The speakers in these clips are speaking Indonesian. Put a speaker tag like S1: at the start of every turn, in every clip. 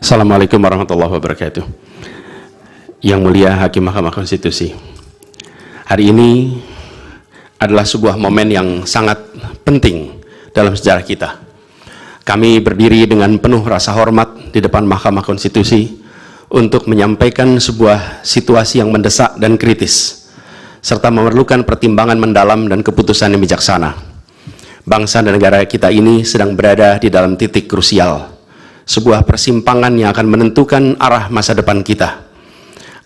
S1: Assalamualaikum warahmatullahi wabarakatuh. Yang mulia Hakim Mahkamah Konstitusi, hari ini adalah sebuah momen yang sangat penting dalam sejarah kita. Kami berdiri dengan penuh rasa hormat di depan Mahkamah Konstitusi untuk menyampaikan sebuah situasi yang mendesak dan kritis, serta memerlukan pertimbangan mendalam dan keputusan yang bijaksana. Bangsa dan negara kita ini sedang berada di dalam titik krusial, sebuah persimpangan yang akan menentukan arah masa depan kita.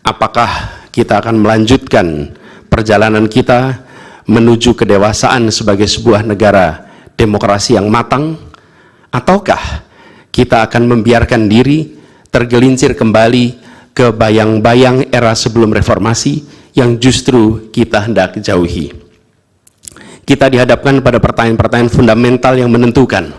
S1: Apakah kita akan melanjutkan perjalanan kita menuju kedewasaan sebagai sebuah negara demokrasi yang matang, ataukah kita akan membiarkan diri tergelincir kembali ke bayang-bayang era sebelum reformasi yang justru kita hendak jauhi? Kita dihadapkan pada pertanyaan-pertanyaan fundamental yang menentukan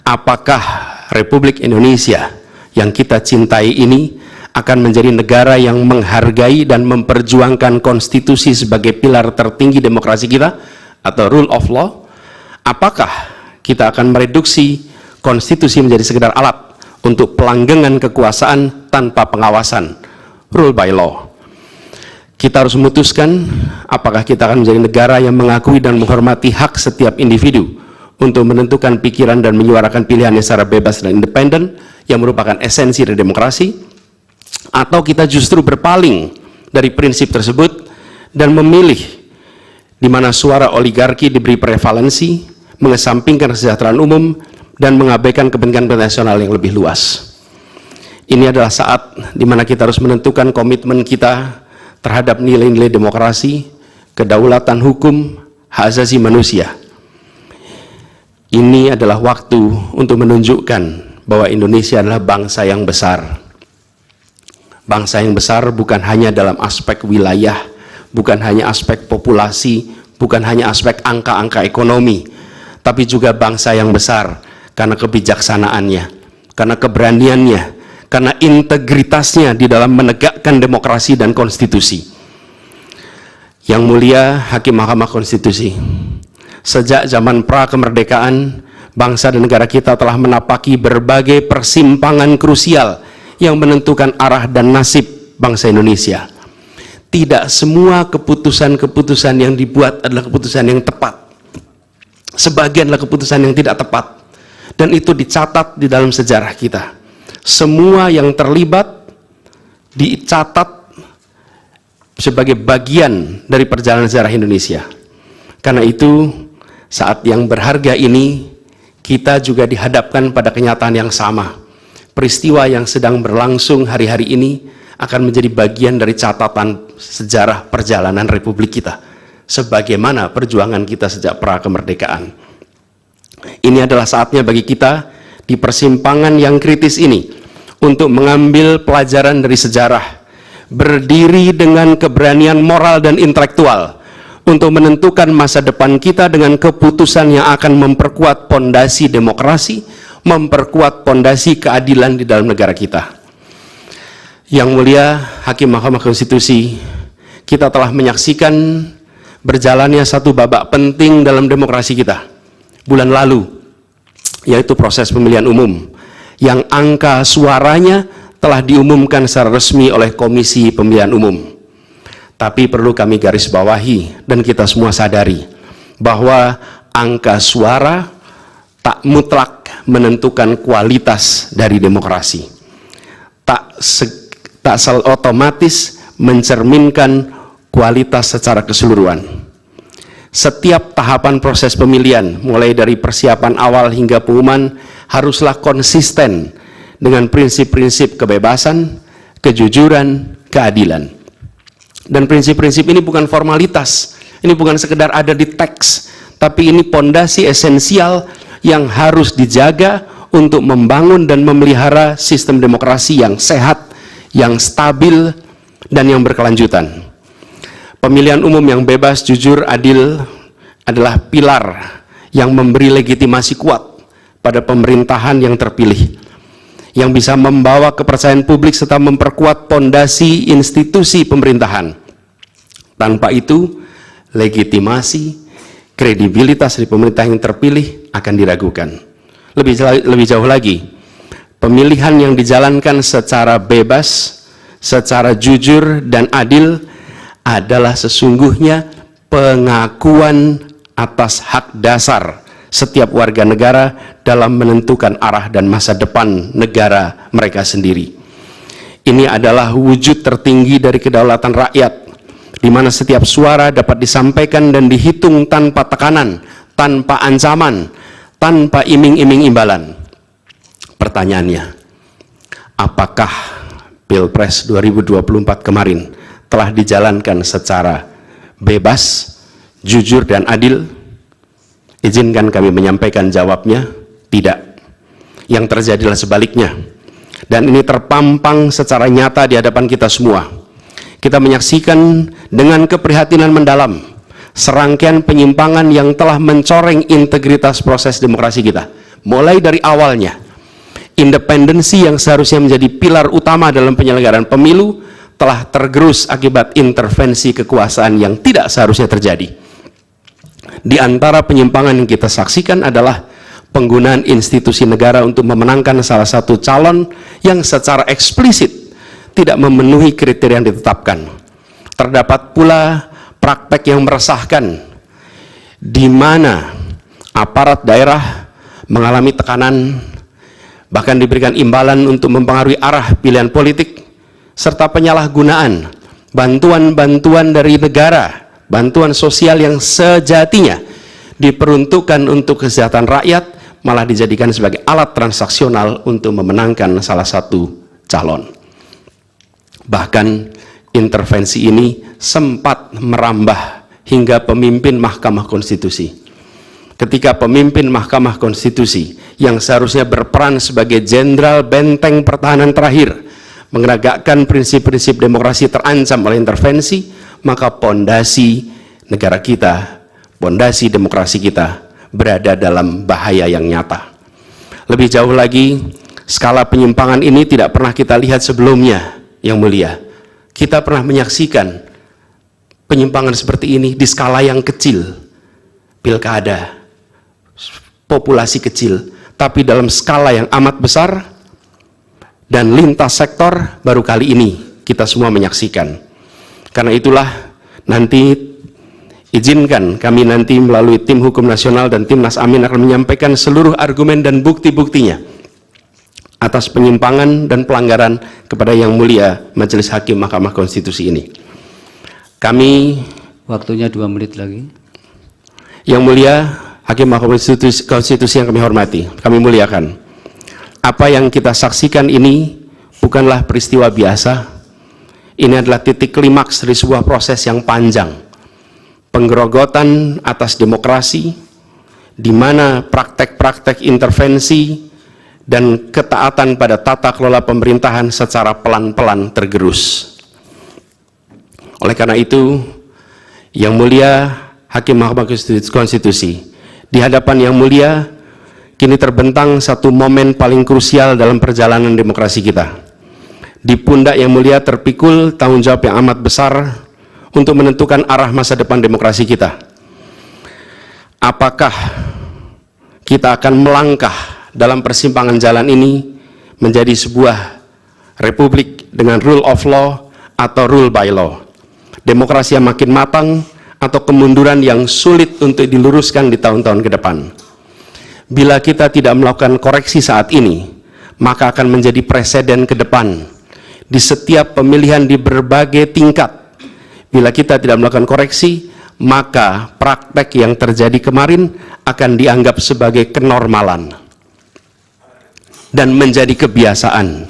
S1: apakah Republik Indonesia yang kita cintai ini akan menjadi negara yang menghargai dan memperjuangkan konstitusi sebagai pilar tertinggi demokrasi kita atau rule of law. Apakah kita akan mereduksi konstitusi menjadi sekedar alat untuk pelanggengan kekuasaan tanpa pengawasan, rule by law? Kita harus memutuskan apakah kita akan menjadi negara yang mengakui dan menghormati hak setiap individu untuk menentukan pikiran dan menyuarakan pilihannya secara bebas dan independen yang merupakan esensi dari demokrasi, atau kita justru berpaling dari prinsip tersebut dan memilih di mana suara oligarki diberi prevalensi, mengesampingkan kesejahteraan umum dan mengabaikan kepentingan nasional yang lebih luas. Ini adalah saat di mana kita harus menentukan komitmen kita terhadap nilai-nilai demokrasi, kedaulatan hukum, hak asasi manusia. Ini adalah waktu untuk menunjukkan bahwa Indonesia adalah bangsa yang besar. Bangsa yang besar bukan hanya dalam aspek wilayah, bukan hanya aspek populasi, bukan hanya aspek angka-angka ekonomi, tapi juga bangsa yang besar karena kebijaksanaannya, karena keberaniannya, karena integritasnya di dalam menegakkan demokrasi dan konstitusi. Yang mulia Hakim Mahkamah Konstitusi, sejak zaman pra-kemerdekaan, bangsa dan negara kita telah menapaki berbagai persimpangan krusial yang menentukan arah dan nasib bangsa Indonesia. Tidak semua keputusan-keputusan yang dibuat adalah keputusan yang tepat. Sebagian adalah keputusan yang tidak tepat. Dan itu dicatat di dalam sejarah kita. Semua yang terlibat dicatat sebagai bagian dari perjalanan sejarah Indonesia. Karena itu, saat yang berharga ini, kita juga dihadapkan pada kenyataan yang sama. Peristiwa yang sedang berlangsung hari-hari ini akan menjadi bagian dari catatan sejarah perjalanan Republik kita, sebagaimana perjuangan kita sejak pra-kemerdekaan. Ini adalah saatnya bagi kita di persimpangan yang kritis ini untuk mengambil pelajaran dari sejarah, berdiri dengan keberanian moral dan intelektual untuk menentukan masa depan kita dengan keputusan yang akan memperkuat pondasi demokrasi, memperkuat pondasi keadilan di dalam negara kita. Yang mulia Hakim Mahkamah Konstitusi, kita telah menyaksikan berjalannya satu babak penting dalam demokrasi kita bulan lalu, yaitu proses pemilihan umum yang angka suaranya telah diumumkan secara resmi oleh Komisi Pemilihan Umum. Tapi perlu kami garis bawahi dan kita semua sadari bahwa angka suara tak mutlak menentukan kualitas dari demokrasi. Tak otomatis mencerminkan kualitas secara keseluruhan. Setiap tahapan proses pemilihan, mulai dari persiapan awal hingga pengumuman, haruslah konsisten dengan prinsip-prinsip kebebasan, kejujuran, keadilan. Dan prinsip-prinsip ini bukan formalitas, ini bukan sekedar ada di teks, tapi ini pondasi esensial yang harus dijaga untuk membangun dan memelihara sistem demokrasi yang sehat, yang stabil, dan yang berkelanjutan. Pemilihan umum yang bebas, jujur, adil adalah pilar yang memberi legitimasi kuat pada pemerintahan yang terpilih, yang bisa membawa kepercayaan publik serta memperkuat pondasi institusi pemerintahan. Tanpa itu, legitimasi, kredibilitas dari pemerintah yang terpilih akan diragukan. Lebih jauh lagi, pemilihan yang dijalankan secara bebas, secara jujur dan adil adalah sesungguhnya pengakuan atas hak dasar setiap warga negara dalam menentukan arah dan masa depan negara mereka sendiri. Ini adalah wujud tertinggi dari kedaulatan rakyat, di mana setiap suara dapat disampaikan dan dihitung tanpa tekanan, tanpa ancaman, tanpa iming-iming imbalan. Pertanyaannya, apakah Pilpres 2024 kemarin telah dijalankan secara bebas, jujur, dan adil? Izinkan kami menyampaikan jawabnya, tidak. Yang terjadilah sebaliknya. Dan ini terpampang secara nyata di hadapan kita semua. Kita menyaksikan dengan keprihatinan mendalam serangkaian penyimpangan yang telah mencoreng integritas proses demokrasi kita. Mulai dari awalnya, independensi yang seharusnya menjadi pilar utama dalam penyelenggaraan pemilu telah tergerus akibat intervensi kekuasaan yang tidak seharusnya terjadi. Di antara penyimpangan yang kita saksikan adalah penggunaan institusi negara untuk memenangkan salah satu calon yang secara eksplisit tidak memenuhi kriteria yang ditetapkan. Terdapat pula praktek yang meresahkan, di mana aparat daerah mengalami tekanan, bahkan diberikan imbalan untuk mempengaruhi arah pilihan politik, serta penyalahgunaan bantuan-bantuan dari negara, bantuan sosial yang sejatinya diperuntukkan untuk kesejahteraan rakyat, malah dijadikan sebagai alat transaksional untuk memenangkan salah satu calon. Bahkan intervensi ini sempat merambah hingga pemimpin Mahkamah Konstitusi. Ketika pemimpin Mahkamah Konstitusi yang seharusnya berperan sebagai jenderal benteng pertahanan terakhir menegakkan prinsip-prinsip demokrasi terancam oleh intervensi, maka pondasi negara kita, pondasi demokrasi kita berada dalam bahaya yang nyata. Lebih jauh lagi, skala penyimpangan ini tidak pernah kita lihat sebelumnya, Yang Mulia. Kita pernah menyaksikan penyimpangan seperti ini di skala yang kecil, pilkada, populasi kecil, tapi dalam skala yang amat besar dan lintas sektor baru kali ini kita semua menyaksikan. Karena itulah nanti izinkan kami nanti melalui tim hukum nasional dan Timnas Amin akan menyampaikan seluruh argumen dan bukti-buktinya atas penyimpangan dan pelanggaran kepada Yang Mulia Majelis Hakim Mahkamah Konstitusi ini. Kami,
S2: waktunya 2 menit lagi.
S1: Yang Mulia Hakim Mahkamah Konstitusi yang kami hormati, kami muliakan. Apa yang kita saksikan ini bukanlah peristiwa biasa. Ini adalah titik klimaks dari sebuah proses yang panjang. Penggerogotan atas demokrasi, di mana praktek-praktek intervensi dan ketaatan pada tata kelola pemerintahan secara pelan-pelan tergerus. Oleh karena itu, Yang Mulia Hakim Mahkamah Konstitusi, di hadapan Yang Mulia, kini terbentang satu momen paling krusial dalam perjalanan demokrasi kita. Di pundak Yang Mulia terpikul tanggung jawab yang amat besar untuk menentukan arah masa depan demokrasi kita. Apakah kita akan melangkah dalam persimpangan jalan ini menjadi sebuah republik dengan rule of law atau rule by law? Demokrasi yang makin matang atau kemunduran yang sulit untuk diluruskan di tahun-tahun ke depan? Bila kita tidak melakukan koreksi saat ini, maka akan menjadi presiden ke depan di setiap pemilihan di berbagai tingkat. Bila kita tidak melakukan koreksi, maka praktek yang terjadi kemarin akan dianggap sebagai kenormalan dan menjadi kebiasaan,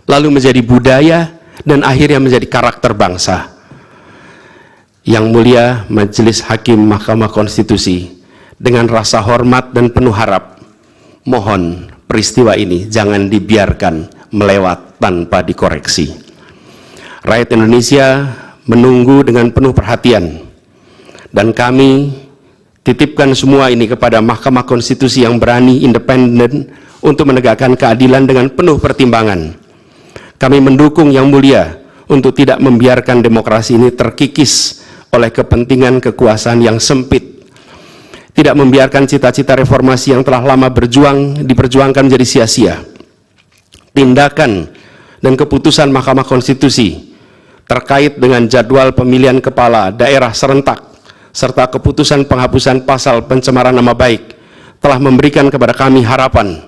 S1: lalu menjadi budaya, dan akhirnya menjadi karakter bangsa. Yang Mulia Majelis Hakim Mahkamah Konstitusi, dengan rasa hormat dan penuh harap, mohon peristiwa ini jangan dibiarkan melewat tanpa dikoreksi. Rakyat Indonesia menunggu dengan penuh perhatian, dan kami titipkan semua ini kepada Mahkamah Konstitusi yang berani, independen, untuk menegakkan keadilan dengan penuh pertimbangan. Kami mendukung Yang Mulia untuk tidak membiarkan demokrasi ini terkikis oleh kepentingan kekuasaan yang sempit, tidak membiarkan cita-cita reformasi yang telah lama diperjuangkan menjadi sia-sia. tindakan dan keputusan Mahkamah Konstitusi terkait dengan jadwal pemilihan kepala daerah serentak serta keputusan penghapusan pasal pencemaran nama baik telah memberikan kepada kami harapan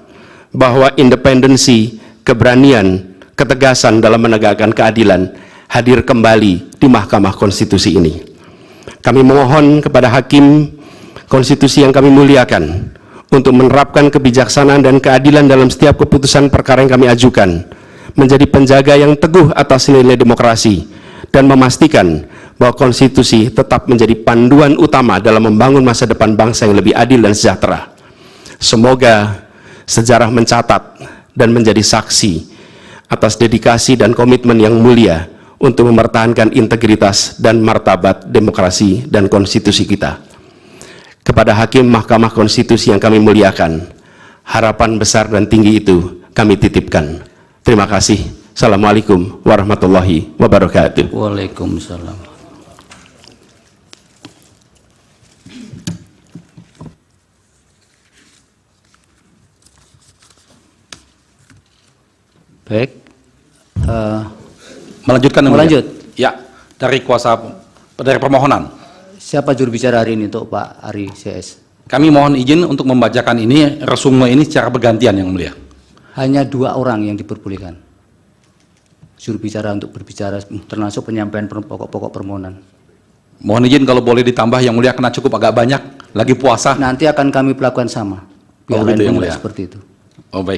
S1: bahwa independensi, keberanian, ketegasan dalam menegakkan keadilan hadir kembali di Mahkamah Konstitusi ini. Kami memohon kepada Hakim Konstitusi yang kami muliakan untuk menerapkan kebijaksanaan dan keadilan dalam setiap keputusan perkara yang kami ajukan, menjadi penjaga yang teguh atas nilai demokrasi, dan memastikan bahwa konstitusi tetap menjadi panduan utama dalam membangun masa depan bangsa yang lebih adil dan sejahtera. Semoga sejarah mencatat dan menjadi saksi atas dedikasi dan komitmen yang mulia untuk mempertahankan integritas dan martabat demokrasi dan konstitusi kita. Kepada Hakim Mahkamah Konstitusi yang kami muliakan, harapan besar dan tinggi itu kami titipkan. Terima kasih. Assalamualaikum warahmatullahi wabarakatuh.
S2: Waalaikumsalam. Baik.
S3: Melanjutkan yang mulia.
S2: Melanjut.
S3: Ya, dari permohonan.
S2: Siapa juru bicara hari ini untuk Pak Ari CS?
S3: Kami mohon izin untuk membacakan ini, resume ini secara bergantian yang mulia.
S2: Hanya 2 orang yang diperbolehkan juru bicara untuk berbicara, termasuk penyampaian pokok-pokok permohonan.
S3: Mohon izin kalau boleh ditambah yang mulia, karena cukup agak banyak, lagi puasa.
S2: Nanti akan kami perlakukan sama. Biar
S3: Oh, gitu
S2: lain
S3: yang
S2: pun
S3: mulia.
S2: seperti itu.
S3: Oh baik.